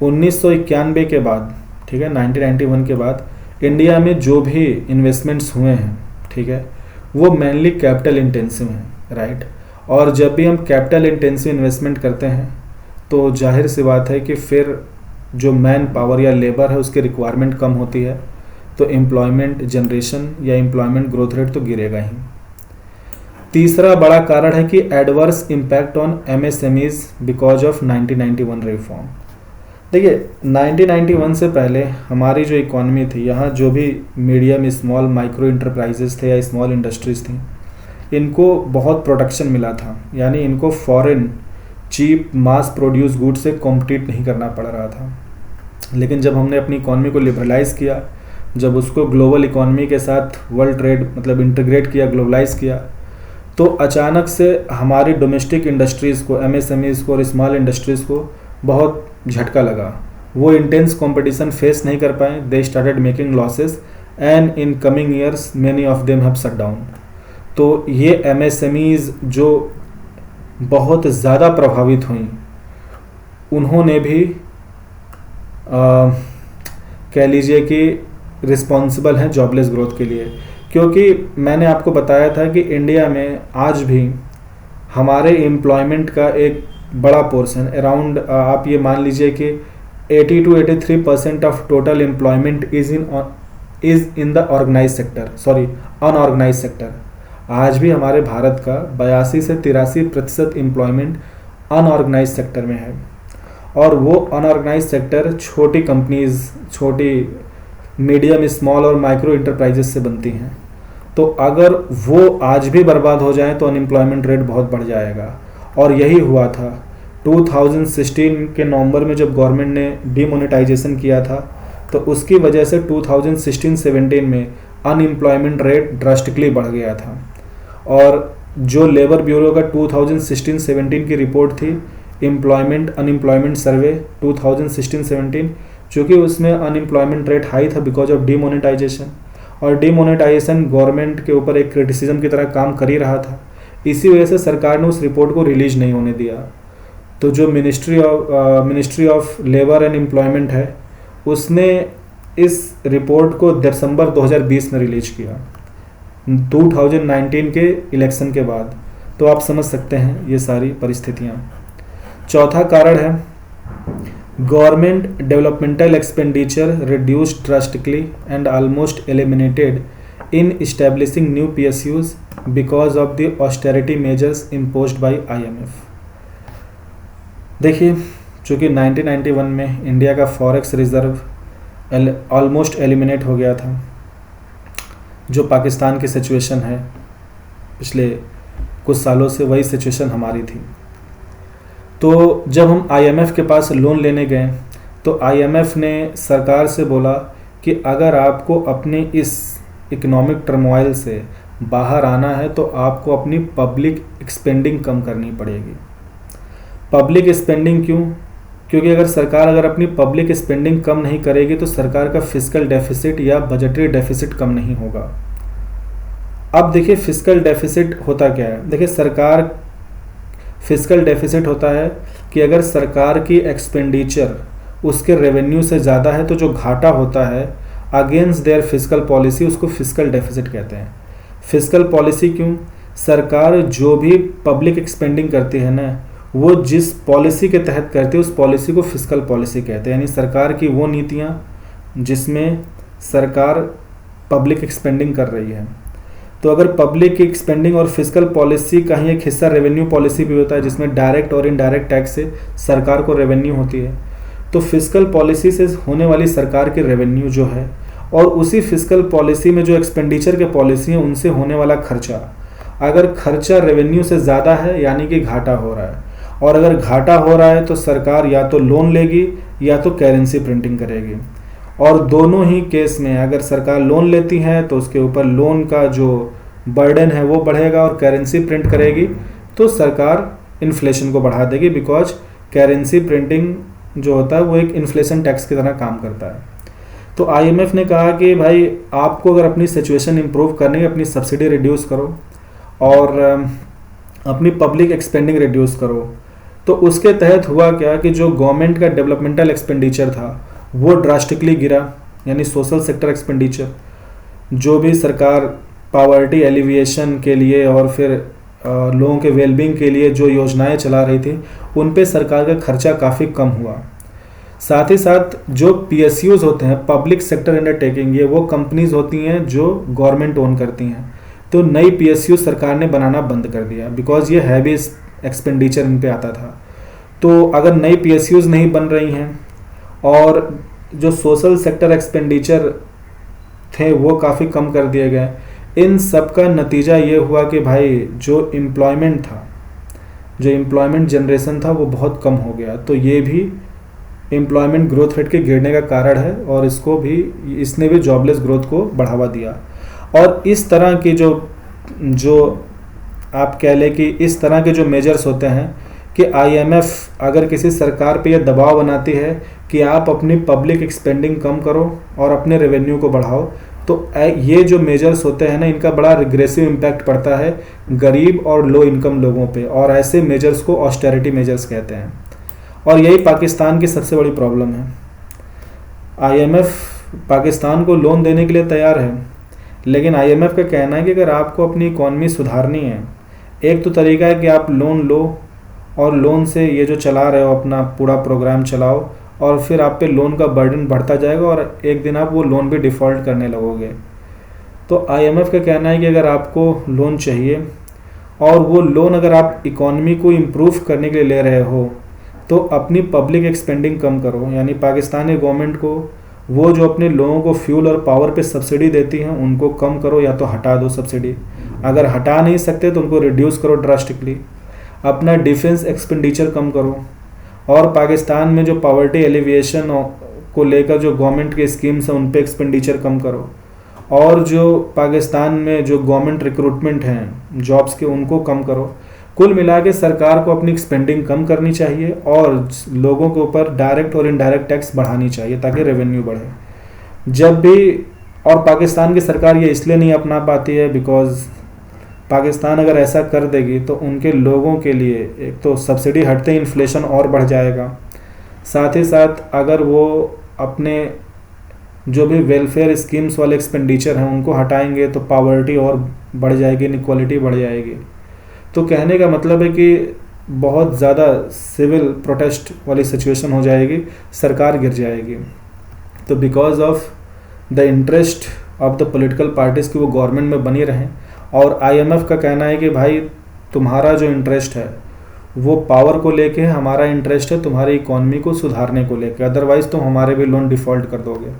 1991 के बाद, ठीक है, 1991 के बाद इंडिया में जो भी इन्वेस्टमेंट्स हुए हैं, ठीक है, वो मेनली कैपिटल इंटेंसिव हैं, राइट। और जब भी हम कैपिटल इंटेंसिव इन्वेस्टमेंट करते हैं तो जाहिर सी बात है कि फिर जो मैन पावर या लेबर है उसकी रिक्वायरमेंट कम होती है, तो एम्प्लॉयमेंट जनरेशन या एम्प्लॉयमेंट ग्रोथ रेट तो गिरेगा ही। तीसरा बड़ा कारण है कि adverse impact on MSMEs because of 1991 reform. देखिए 1991 से पहले हमारी जो इकॉनमी थी, यहाँ जो भी मीडियम स्मॉल माइक्रो इंटरप्राइजेस थे या स्मॉल इंडस्ट्रीज थी, इनको बहुत प्रोटेक्शन मिला था, यानी इनको फॉरेन चीप मास प्रोड्यूस गुड से कॉम्पिटिट नहीं करना पड़ रहा था। लेकिन जब हमने अपनी इकॉनमी को लिबरलाइज़ किया, जब उसको ग्लोबल इकॉनमी के साथ वर्ल्ड ट्रेड मतलब इंटीग्रेट किया, ग्लोबलाइज किया, तो अचानक से हमारी डोमेस्टिक इंडस्ट्रीज़ को, एमएसएमईज़ को और स्मॉल इंडस्ट्रीज़ को बहुत झटका लगा। वो इंटेंस कंपटीशन फेस नहीं कर पाए, they started making losses and in coming years many of them have shut down. तो ये एमएसएमईज़ जो बहुत ज़्यादा प्रभावित हुई, उन्होंने भी कह लीजिए कि रिस्पॉन्सिबल हैं जॉबलेस ग्रोथ के लिए। क्योंकि मैंने आपको बताया था कि इंडिया में आज भी हमारे एम्प्लॉयमेंट का एक बड़ा पोर्शन अराउंड, आप ये मान लीजिए कि 80 to 83% of total employment is in the organise sector, sorry unorganise sector. आज भी हमारे भारत का 82 से 83% एम्प्लॉयमेंट अनऑर्गेनाइज सेक्टर में है। और वो अनऑर्गेनाइज सेक्टर छोटी कंपनीज, छोटी मीडियम स्मॉल और माइक्रो इंटरप्राइजेस से बनती हैं। तो अगर वो आज भी बर्बाद हो जाए तो अनएम्प्लॉयमेंट रेट बहुत बढ़ जाएगा। और यही हुआ था 2016 के नवंबर में जब गवर्नमेंट ने डीमोनेटाइजेशन किया था, तो उसकी वजह से 2016-17 में अनएम्प्लॉयमेंट रेट ड्रास्टिकली बढ़ गया था। और जो लेबर ब्यूरो का 2016-17 की रिपोर्ट थी, अनएम्प्लॉयमेंट सर्वे 2016-17, चूँकि उसमें अनएम्प्लॉयमेंट रेट हाई था बिकॉज ऑफ डीमोनेटाइजेशन, और डीमोनेटाइजेशन गवर्नमेंट के ऊपर एक क्रिटिसिज्म की तरह काम कर ही रहा था। इसी वजह से सरकार ने उस रिपोर्ट को रिलीज नहीं होने दिया। तो जो ministry of labour and employment है, उसने इस रिपोर्ट को दिसंबर 2020 में रिलीज किया, 2019 के इलेक्शन के बाद। तो आप समझ सकते हैं ये सारी परिस्थितियाँ। चौथा कारण है government developmental expenditure reduced drastically and almost eliminated in establishing new PSUs because of the austerity measures imposed by IMF। देखिए, चूँकि 1991 में इंडिया का फॉरेक्स रिजर्व ऑलमोस्ट एलिमिनेट हो गया था, जो पाकिस्तान की सिचुएशन है पिछले कुछ सालों से, वही सिचुएशन हमारी थी। तो जब हम IMF के पास लोन लेने गए तो IMF ने सरकार से बोला कि अगर आपको अपने इस इकोनॉमिक टर्मोइल से बाहर आना है तो आपको अपनी पब्लिक स्पेंडिंग कम करनी पड़ेगी। पब्लिक स्पेंडिंग क्यों? क्योंकि अगर अपनी पब्लिक स्पेंडिंग कम नहीं करेगी तो सरकार का फिस्कल डेफिसिट या बजटरी डेफिसिट कम नहीं होगा। अब देखिए फिस्कल डेफिसिट होता क्या है। देखिए फिस्कल डेफिसिट होता है कि अगर सरकार की एक्सपेंडिचर उसके रेवेन्यू से ज़्यादा है तो जो घाटा होता है अगेंस्ट देयर फिस्कल पॉलिसी, उसको फिस्कल डेफिसिट कहते हैं। फिस्कल पॉलिसी क्यों? सरकार जो भी पब्लिक स्पेंडिंग करती है ना, वो जिस पॉलिसी के तहत करती है उस पॉलिसी को फिस्कल पॉलिसी कहते हैं। यानी सरकार की वो नीतियाँ जिसमें सरकार पब्लिक स्पेंडिंग कर रही है। तो अगर पब्लिक स्पेंडिंग और फिस्कल पॉलिसी का ही एक हिस्सा रेवेन्यू पॉलिसी भी होता है, जिसमें डायरेक्ट और इनडायरेक्ट टैक्स से सरकार को रेवेन्यू होती है, तो फिस्कल पॉलिसी से होने वाली सरकार की रेवेन्यू जो है और उसी फिस्कल पॉलिसी में जो एक्सपेंडिचर के पॉलिसी हैं उनसे होने वाला खर्चा, अगर खर्चा रेवेन्यू से ज़्यादा है यानी कि घाटा हो रहा है, और अगर घाटा हो रहा है तो सरकार या तो लोन लेगी या तो करेंसी प्रिंटिंग करेगी। और दोनों ही केस में अगर सरकार लोन लेती है तो उसके ऊपर लोन का जो बर्डन है वो बढ़ेगा और करेंसी प्रिंट करेगी तो सरकार इन्फ्लेशन को बढ़ा देगी, बिकॉज करेंसी प्रिंटिंग जो होता है वो एक इन्फ्लेशन टैक्स की तरह काम करता है। तो आईएमएफ ने कहा कि भाई आपको अगर अपनी सिचुएशन इंप्रूव करनी है, अपनी सब्सिडी रिड्यूस करो और अपनी पब्लिक एक्सपेंडिंग रिड्यूस करो। तो उसके तहत हुआ क्या कि जो गवर्नमेंट का डेवलपमेंटल एक्सपेंडिचर था वो ड्रास्टिकली गिरा, यानी सोशल सेक्टर एक्सपेंडिचर, जो भी सरकार पॉवर्टी एलिविएशन के लिए और फिर लोगों के वेलबींग के लिए जो योजनाएं चला रही थी उन पे सरकार का खर्चा काफ़ी कम हुआ। साथ ही साथ जो पीएसयूज होते हैं, पब्लिक सेक्टर अंडरटेकिंग, ये वो कंपनीज होती हैं जो गवर्नमेंट ओन करती हैं, तो नई पीएसयू सरकार ने बनाना बंद कर दिया, बिकॉज ये हैवी एक्सपेंडिचर इन पे आता था। तो अगर नई पीएसयूज नहीं बन रही हैं और जो सोशल सेक्टर एक्सपेंडिचर थे वो काफ़ी कम कर दिए गए, इन सब का नतीजा ये हुआ कि भाई जो एम्प्लॉयमेंट था, जो एम्प्लॉयमेंट जनरेशन था वो बहुत कम हो गया। तो ये भी एम्प्लॉयमेंट ग्रोथ रेट के गिरने का कारण है और इसने भी जॉबलेस ग्रोथ को बढ़ावा दिया। और इस तरह की जो आप कह लें कि इस तरह के जो मेजर्स होते हैं कि आईएमएफ अगर किसी सरकार पे ये दबाव बनाती है कि आप अपनी पब्लिक एक्सपेंडिंग कम करो और अपने रेवेन्यू को बढ़ाओ, तो ये जो मेजर्स होते हैं ना, इनका बड़ा रिग्रेसिव इम्पैक्ट पड़ता है गरीब और लो इनकम लोगों पे, और ऐसे मेजर्स को ऑस्टेरिटी मेजर्स कहते हैं। और यही पाकिस्तान की सबसे बड़ी प्रॉब्लम है। आईएमएफ पाकिस्तान को लोन देने के लिए तैयार है, लेकिन आईएमएफ का कहना है कि अगर आपको अपनी इकॉनमी सुधारनी है, एक तो तरीका है कि आप लोन लो और लोन से ये जो चला रहे हो अपना पूरा प्रोग्राम चलाओ, और फिर आप पे लोन का बर्डन बढ़ता जाएगा और एक दिन आप वो लोन भी डिफ़ॉल्ट करने लगोगे। तो आईएमएफ का कहना है कि अगर आपको लोन चाहिए और वो लोन अगर आप इकॉनमी को इम्प्रूव करने के लिए ले रहे हो, तो अपनी पब्लिक एक्सपेंडिंग कम करो। यानी पाकिस्तानी गवर्नमेंट को वो जो अपने लोगों को फ्यूल और पावर पे सब्सिडी देती हैं उनको कम करो या तो हटा दो सब्सिडी। अगर हटा नहीं सकते तो उनको रिड्यूस करो ड्रास्टिकली। अपना डिफेंस एक्सपेंडिचर कम करो, और पाकिस्तान में जो पॉवर्टी एलिविएशन को लेकर जो गवर्नमेंट के स्कीम्स हैं उन पे एक्सपेंडिचर कम करो, और जो पाकिस्तान में जो गवर्नमेंट रिक्रूटमेंट हैं जॉब्स के उनको कम करो। कुल मिला के सरकार को अपनी स्पेंडिंग कम करनी चाहिए और लोगों के ऊपर डायरेक्ट और इनडायरेक्ट टैक्स बढ़ानी चाहिए ताकि रेवेन्यू बढ़े। जब भी, और पाकिस्तान की सरकार ये इसलिए नहीं अपना पाती है बिकॉज पाकिस्तान अगर ऐसा कर देगी तो उनके लोगों के लिए एक तो सब्सिडी हटते ही इन्फ्लेशन और बढ़ जाएगा, साथ ही साथ अगर वो अपने जो भी वेलफेयर स्कीम्स वाले एक्सपेंडिचर हैं उनको हटाएंगे तो पॉवर्टी और बढ़ जाएगी, इनइक्वालिटी बढ़ जाएगी। तो कहने का मतलब है कि बहुत ज़्यादा सिविल प्रोटेस्ट वाली सिचुएशन हो जाएगी, सरकार गिर जाएगी। तो because of the interest of the political parties की वो गवर्नमेंट में बनी रहें, और आईएमएफ का कहना है कि भाई तुम्हारा जो इंटरेस्ट है वो पावर को लेके है, हमारा इंटरेस्ट है तुम्हारी इकॉनमी को सुधारने को लेके, अदरवाइज़ तुम हमारे भी लोन डिफ़ॉल्ट कर दोगे।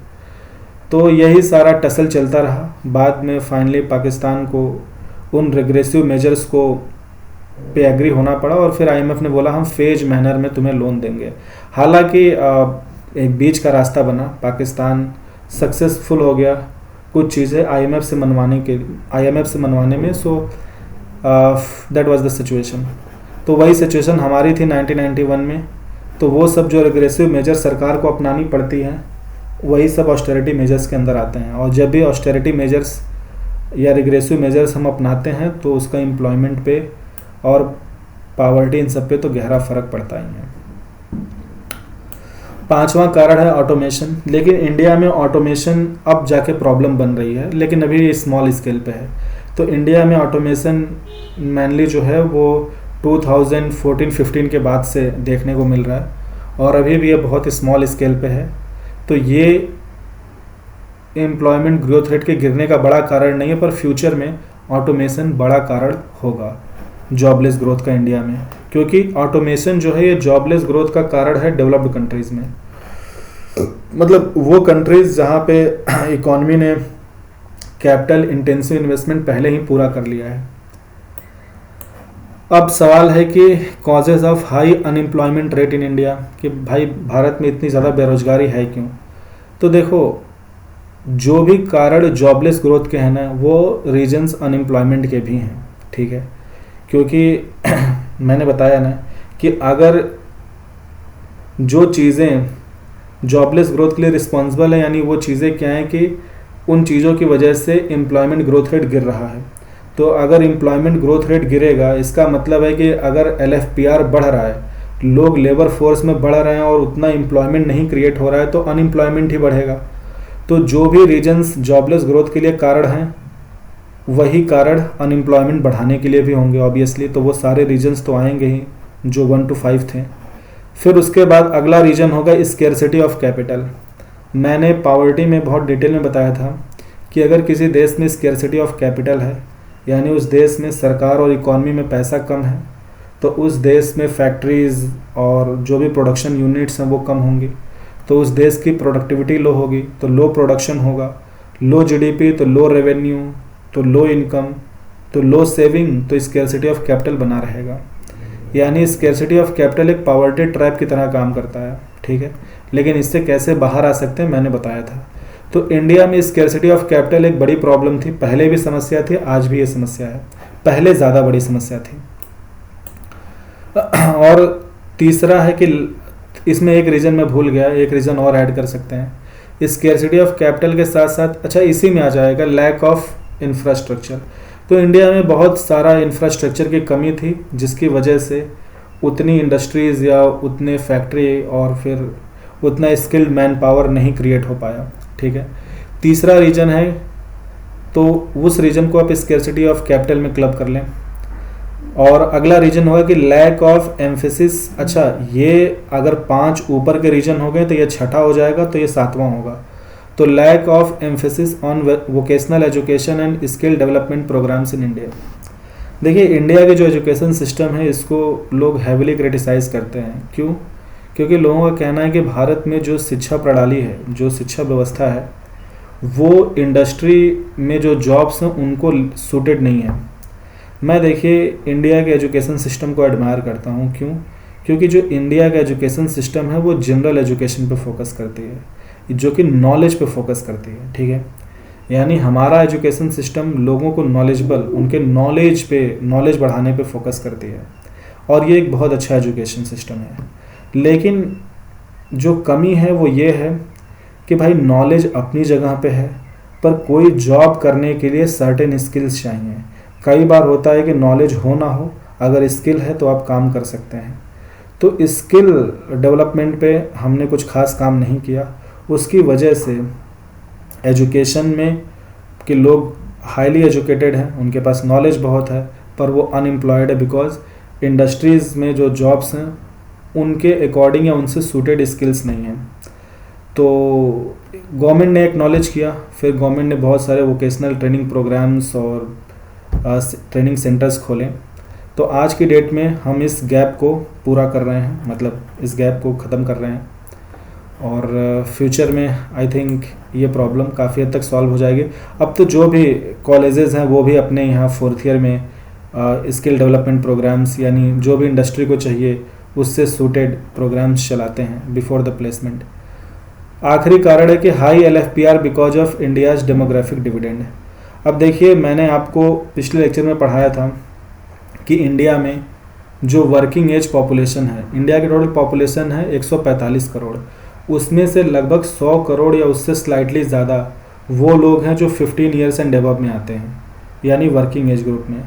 तो यही सारा टसल चलता रहा। बाद में फाइनली पाकिस्तान को उन रिग्रेसिव मेजर्स को पे एग्री होना पड़ा और फिर आईएमएफ ने बोला हम फेज मैनर में तुम्हें लोन देंगे। हालांकि एक बीच का रास्ता बना, पाकिस्तान सक्सेसफुल हो गया कुछ चीज़ें आईएमएफ से मनवाने में। So that was the situation. तो वही सिचुएशन हमारी थी 1991 में। तो वो सब जो रिग्रेसिव मेजर सरकार को अपनानी पड़ती हैं वही सब ऑस्टेरिटी मेजर्स के अंदर आते हैं, और जब भी ऑस्टेरिटी मेजर्स या रिग्रेसिव मेजर्स हम अपनाते हैं तो उसका एम्प्लॉयमेंट पे और पावर्टी इन सब पे तो गहरा फर्क पड़ता ही है। पांचवा कारण है ऑटोमेशन। लेकिन इंडिया में ऑटोमेशन अब जाके प्रॉब्लम बन रही है, लेकिन अभी ये स्मॉल स्केल पे है। तो इंडिया में ऑटोमेशन मेनली जो है वो 2014-15 के बाद से देखने को मिल रहा है, और अभी भी ये बहुत स्मॉल स्केल पे है। तो ये एम्प्लॉयमेंट ग्रोथ रेट के गिरने का बड़ा कारण नहीं है, पर फ्यूचर में ऑटोमेशन बड़ा कारण होगा जॉबलेस ग्रोथ का इंडिया में, क्योंकि ऑटोमेशन जो है ये जॉबलेस ग्रोथ का कारण है डेवलप्ड कंट्रीज़ में। मतलब वो कंट्रीज़ जहाँ पे इकॉनमी ने कैपिटल इंटेंसिव इन्वेस्टमेंट पहले ही पूरा कर लिया है। अब सवाल है कि causes of high unemployment rate in India, कि भाई भारत में इतनी ज़्यादा बेरोजगारी है क्यों। तो देखो जो भी कारण जॉबलेस ग्रोथ के हैं ना, वो रीजन्स अनएम्प्लॉयमेंट के भी हैं, ठीक है। क्योंकि मैंने बताया ना कि अगर जो चीज़ें जॉबलेस ग्रोथ के लिए रिस्पॉन्सिबल है, यानी वो चीज़ें क्या हैं कि उन चीज़ों की वजह से एम्प्लॉयमेंट ग्रोथ रेट गिर रहा है। तो अगर एम्प्लॉयमेंट ग्रोथ रेट गिरेगा, इसका मतलब है कि अगर LFPR बढ़ रहा है, लोग लेबर फोर्स में बढ़ रहे हैं और उतना एम्प्लॉयमेंट नहीं क्रिएट हो रहा है, तो अनएम्प्लॉयमेंट ही बढ़ेगा। तो जो भी रीजन्स जॉबलेस ग्रोथ के लिए कारण हैं, वही कारण अनएम्प्लॉयमेंट बढ़ाने के लिए भी होंगे ऑब्वियसली। तो वो सारे रीजन्स तो आएंगे ही जो 1 to 5 थे। फिर उसके बाद अगला रीजन होगा स्केर्सिटी ऑफ कैपिटल। मैंने पॉवर्टी में बहुत डिटेल में बताया था कि अगर किसी देश में स्केर्सिटी ऑफ कैपिटल है, यानी उस देश में सरकार और इकॉनमी में पैसा कम है, तो उस देश में फैक्ट्रीज़ और जो भी प्रोडक्शन यूनिट्स हैं वो कम होंगी, तो उस देश की प्रोडक्टिविटी लो होगी, तो लो प्रोडक्शन होगा, लो GDP तो लो रेवेन्यू, तो लो इनकम, तो लो सेविंग, तो स्केर्सिटी ऑफ कैपिटल बना रहेगा। यानी स्केर्सिटी ऑफ कैपिटल एक पॉवर्टी ट्रैप की तरह काम करता है, ठीक है। लेकिन इससे कैसे बाहर आ सकते हैं मैंने बताया था। तो इंडिया में स्केर्सिटी ऑफ कैपिटल एक बड़ी प्रॉब्लम थी, पहले भी समस्या थी, आज भी ये समस्या है, पहले ज़्यादा बड़ी समस्या थी। और तीसरा है कि इसमें एक रीज़न मैं भूल गया, एक रीज़न और ऐड कर सकते हैं स्केर्सिटी ऑफ कैपिटल के साथ साथ। अच्छा, इसी में आ जाएगा लैक ऑफ इंफ्रास्ट्रक्चर। तो इंडिया में बहुत सारा इंफ्रास्ट्रक्चर की कमी थी, जिसकी वजह से उतनी इंडस्ट्रीज़ या उतने फैक्ट्री और फिर उतना स्किल्ड मैन पावर नहीं क्रिएट हो पाया, ठीक है। तीसरा रीजन है, तो उस रीजन को आप स्केर्सिटी ऑफ कैपिटल में क्लब कर लें। और अगला रीजन होगा कि लैक ऑफ एम्फेसिस। अच्छा, ये अगर 5 ऊपर के रीजन हो गए तो ये छठा हो जाएगा, तो ये 7वां होगा। तो lack of emphasis on vocational education and skill development programmes in India. देखिए, इंडिया के जो एजुकेशन सिस्टम है, इसको लोग हैविली क्रिटिसाइज करते हैं। क्यों? क्योंकि लोगों का कहना है कि भारत में जो शिक्षा प्रणाली है, जो शिक्षा व्यवस्था है, वो इंडस्ट्री में जो जॉब्स हैं उनको सूटेड नहीं है। मैं देखिए इंडिया के एजुकेशन सिस्टम को एडमायर करता हूँ। क्यों? क्योंकि जो इंडिया का एजुकेशन सिस्टम है वो जनरल एजुकेशन पे फोकस करती है, जो कि नॉलेज पे फोकस करती है, ठीक है। यानी हमारा एजुकेशन सिस्टम लोगों को नॉलेजेबल, उनके नॉलेज बढ़ाने पे फोकस करती है, और ये एक बहुत अच्छा एजुकेशन सिस्टम है। लेकिन जो कमी है वो ये है कि भाई नॉलेज अपनी जगह पे है, पर कोई जॉब करने के लिए सर्टेन स्किल्स चाहिए। कई बार होता है कि नॉलेज हो ना हो, अगर स्किल है तो आप काम कर सकते हैं। तो स्किल डेवलपमेंट पे हमने कुछ खास काम नहीं किया, उसकी वजह से एजुकेशन में कि लोग हाईली एजुकेटेड हैं, उनके पास नॉलेज बहुत है, पर वो अनएम्प्लॉयड है, बिकॉज इंडस्ट्रीज़ में जो जॉब्स हैं उनके अकॉर्डिंग या उनसे सूटेड स्किल्स नहीं हैं। तो गवर्नमेंट ने एक्नॉलेज किया, फिर गवर्नमेंट ने बहुत सारे वोकेशनल ट्रेनिंग प्रोग्राम्स और ट्रेनिंग सेंटर्स खोले। तो आज की डेट में हम इस गैप को पूरा कर रहे हैं, मतलब इस गैप को ख़त्म कर रहे हैं, और फ्यूचर में आई थिंक ये प्रॉब्लम काफ़ी हद तक सॉल्व हो जाएगी। अब तो जो भी कॉलेजेस हैं वो भी अपने यहाँ 4th ईयर में स्किल डेवलपमेंट प्रोग्राम्स, यानी जो भी इंडस्ट्री को चाहिए उससे सूटेड प्रोग्राम्स चलाते हैं बिफोर द प्लेसमेंट। आखिरी कारण है कि high LFPR because of India's demographic dividend. अब देखिए, मैंने आपको पिछले लेक्चर में पढ़ाया था कि इंडिया में जो वर्किंग एज पॉपुलेशन है, इंडिया की टोटल पॉपुलेशन है 145 करोड़, उसमें से लगभग 100 करोड़ या उससे स्लाइटली ज़्यादा वो लोग हैं जो 15 ईयर्स एंड अबव में आते हैं, यानी वर्किंग एज ग्रुप में।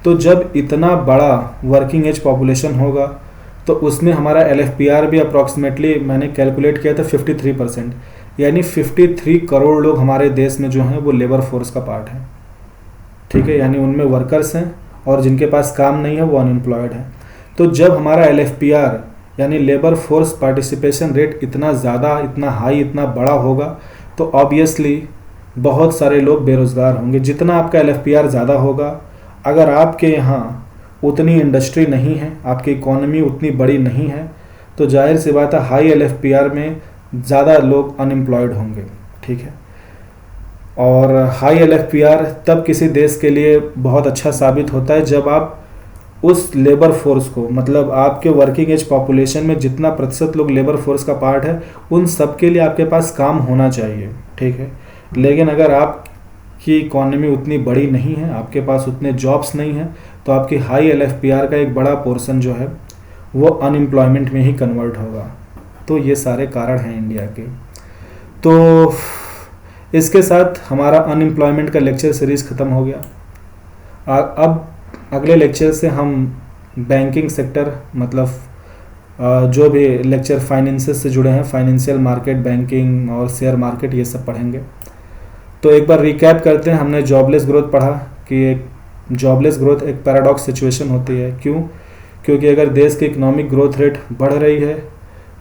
तो जब इतना बड़ा वर्किंग एज पॉपुलेशन होगा तो उसमें हमारा LFPR भी अप्रॉक्सीमेटली मैंने कैलकुलेट किया था 53%, यानी 53 करोड़ लोग हमारे देश में जो हैं वो लेबर फोर्स का पार्ट है, ठीक है। यानी उनमें वर्कर्स हैं और जिनके पास काम नहीं है वो अनएम्प्लॉयड हैं। तो जब हमारा LFPR यानी लेबर फोर्स पार्टिसिपेशन रेट इतना ज़्यादा, इतना हाई, इतना बड़ा होगा, तो ऑब्वियसली बहुत सारे लोग बेरोज़गार होंगे। जितना आपका LFPR ज़्यादा होगा, अगर आपके यहाँ उतनी इंडस्ट्री नहीं है, आपकी इकोनॉमी उतनी बड़ी नहीं है, तो जाहिर सी बात है हाई LFPR में ज़्यादा लोग अनएम्प्लॉयड होंगे, ठीक है। और हाई LFPR तब किसी देश के लिए बहुत अच्छा साबित होता है जब आप उस लेबर फोर्स को, मतलब आपके वर्किंग एज पॉपुलेशन में जितना प्रतिशत लोग लेबर फोर्स का पार्ट है, उन सब के लिए आपके पास काम होना चाहिए, ठीक है। लेकिन अगर आपकी इकॉनमी उतनी बड़ी नहीं है, आपके पास उतने जॉब्स नहीं हैं, तो आपकी हाई LFPR का एक बड़ा पोर्शन जो है वो अनएम्प्लॉयमेंट में ही कन्वर्ट होगा। तो ये सारे कारण हैं इंडिया के। तो इसके साथ हमारा अनएम्प्लॉयमेंट का लेक्चर सीरीज़ ख़त्म हो गया। अब अगले लेक्चर से हम बैंकिंग सेक्टर, मतलब जो भी लेक्चर फाइनेंसेस से जुड़े हैं, फाइनेंशियल मार्केट, बैंकिंग और शेयर मार्केट, ये सब पढ़ेंगे। तो एक बार रिकैप करते हैं। हमने जॉबलेस ग्रोथ पढ़ा कि एक जॉबलेस ग्रोथ एक पैराडॉक्स सिचुएशन होती है। क्यों? क्योंकि अगर देश की इकोनॉमिक ग्रोथ रेट बढ़ रही है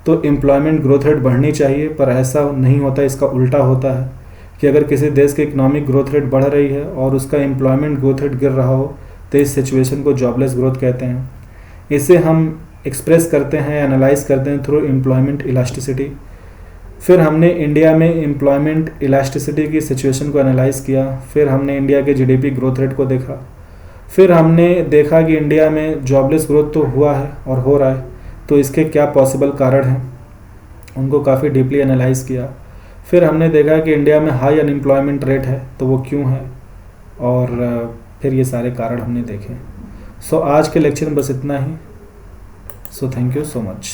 तो एम्प्लॉयमेंट ग्रोथ रेट बढ़नी चाहिए, पर ऐसा नहीं होता, इसका उल्टा होता है कि अगर किसी देश की इकोनॉमिक ग्रोथ रेट बढ़ रही है और उसका एम्प्लॉयमेंट ग्रोथ रेट गिर रहा हो तो इस सिचुएशन को जॉबलेस ग्रोथ कहते हैं। इसे हम एक्सप्रेस करते हैं, एनालाइज करते हैं थ्रू एम्प्लॉयमेंट इलास्टिसिटी। फिर हमने इंडिया में एम्प्लॉयमेंट इलास्टिसिटी की सिचुएशन को एनालाइज किया। फिर हमने इंडिया के GDP ग्रोथ रेट को देखा। फिर हमने देखा कि इंडिया में जॉबलेस ग्रोथ तो हुआ है और हो रहा है, तो इसके क्या पॉसिबल कारण हैं, उनको काफ़ी डीपली एनालाइज किया। फिर हमने देखा कि इंडिया में हाई अनएम्प्लॉयमेंट रेट है, तो वो क्यों है, और फिर ये सारे कारण हमने देखे। सो आज के लेक्चर में बस इतना ही। So thank you so much.